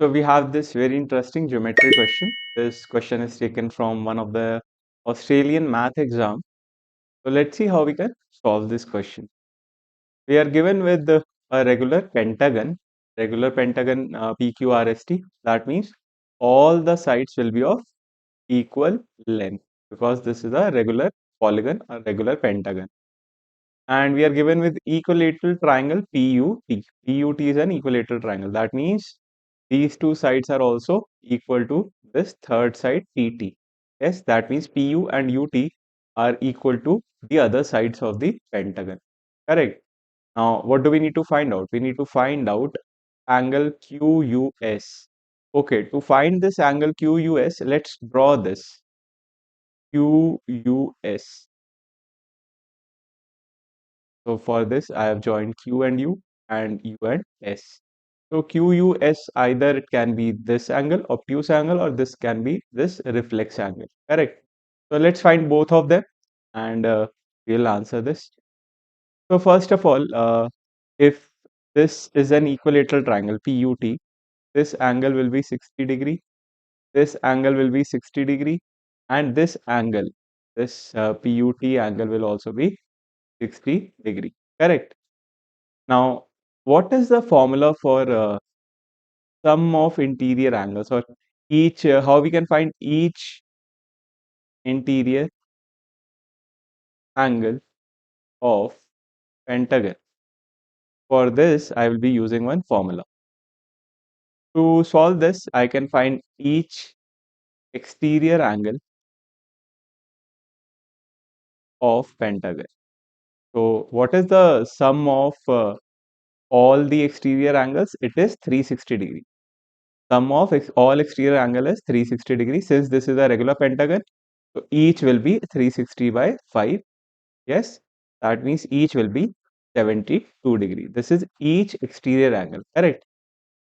So we have this very interesting geometry question. This question is taken from one of the Australian math exam. So let's see how we can solve this question. We are given with a regular pentagon PQRST. That means all the sides will be of equal length because this is a regular polygon, a regular pentagon. And we are given with equilateral triangle PUT. PUT is an equilateral triangle. That means these two sides are also equal to this third side PT. Yes, that means PU and UT are equal to the other sides of the pentagon. Correct. Now, what do we need to find out? We need to find out angle QUS. Okay, to find this angle QUS, let's draw this QUS. So for this, I have joined Q and U and U and S. So QUS, either it can be this angle, obtuse angle, or this can be this reflex angle. Correct. So let's find both of them and we'll answer this. So first of all, if this is an equilateral triangle PUT, this angle will be 60 degree, this angle will be 60 degree, and this angle, this PUT angle will also be 60 degree. Correct. Now, what is the formula for sum of interior angles, or each, how we can find each interior angle of pentagon? For this, I will be using one formula. To solve this, I can find each exterior angle of pentagon. So, what is the sum of all the exterior angles? It is 360 degree. Sum of all exterior angle is 360 degree. Since this is a regular pentagon, so each will be 360 by 5. Yes, that means each will be 72 degree. This is each exterior angle, correct?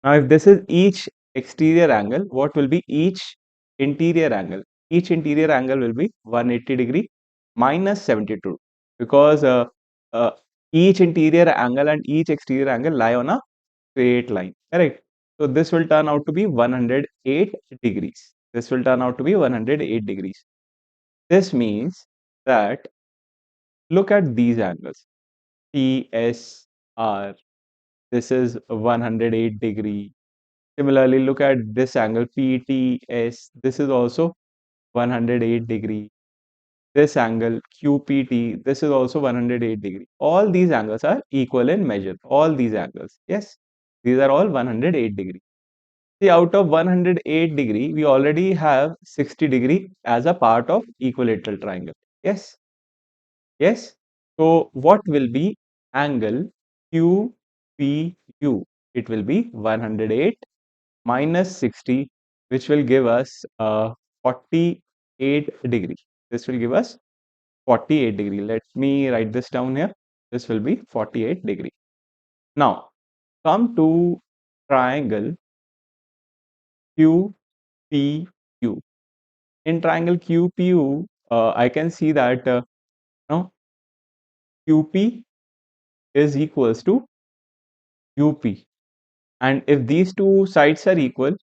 Now, if this is each exterior angle, what will be each interior angle? Each interior angle will be 180 degree minus 72 because uh, each interior angle and each exterior angle lie on a straight line, correct? So this will turn out to be 108 degrees. This will turn out to be 108 degrees. This means that look at these angles. PSR, this is 108 degree. Similarly, look at this angle PTS, this is also 108 degree. This angle QPT, this is also 108 degree. All these angles are equal in measure. All these angles, yes, these are all 108 degree. See, out of 108 degree, we already have 60 degree as a part of equilateral triangle. Yes, yes. So what will be angle QPU? It will be 108 minus 60, which will give us 48 degree. This will give us 48 degree. Let me write this down here. This will be 48 degree. Now, come to triangle QPU. In triangle QPU, I can see that now QP is equals to UP. And if these two sides are equal,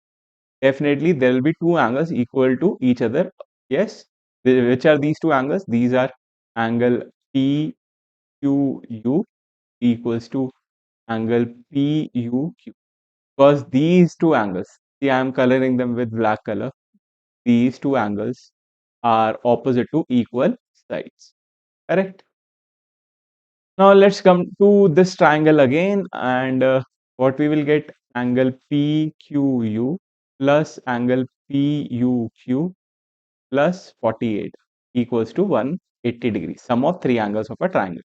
definitely there will be two angles equal to each other. Yes, which are these two angles? These are angle PQU equals to angle PUQ. Because these two angles, see, I am coloring them with black color. These two angles are opposite to equal sides. Correct? Now let's come to this triangle again, and what we will get, angle PQU plus angle PUQ plus 48 equals to 180 degrees, sum of three angles of a triangle.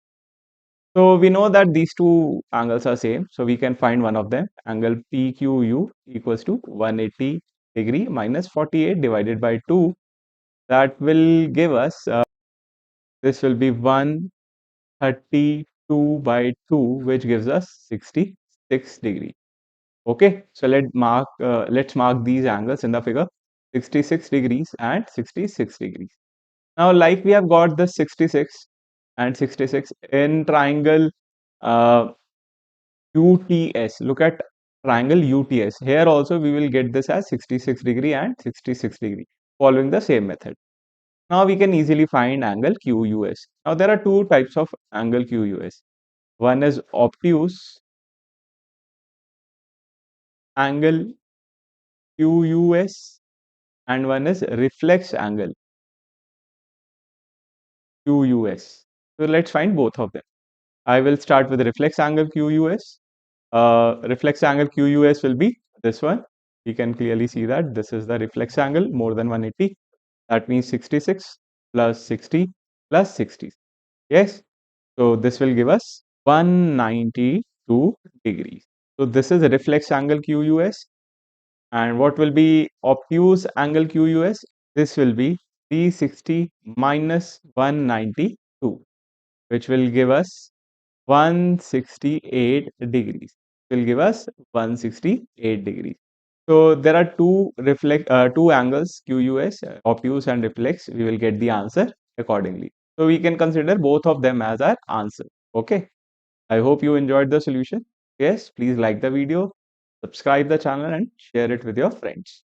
So we know that these two angles are same, so we can find one of them. Angle PQU equals to 180 degree minus 48 divided by 2. That will give us, this will be 132 by 2, which gives us 66 degree. Okay, so let's mark these angles in the figure, 66 degrees and 66 degrees. Now, like we have got the 66 and 66 in triangle UTS. Look at triangle UTS. Here also we will get this as 66 degree and 66 degree following the same method. Now we can easily find angle QUS. Now there are two types of angle QUS. One is obtuse angle QUS and one is reflex angle QUS. So let's find both of them. I will start with reflex angle QUS. Reflex angle QUS will be this one. You can clearly see that this is the reflex angle more than 180. That means 66 plus 60 plus 60. Yes. So this will give us 192 degrees. So this is a reflex angle QUS. And what will be obtuse angle QUS? This will be 360 minus 192, which will give us 168 degrees. Will give us 168 degrees. So there are two angles QUS, obtuse and reflex. We will get the answer accordingly. So we can consider both of them as our answer. Okay. I hope you enjoyed the solution. Yes, please like the video, subscribe the channel and share it with your friends.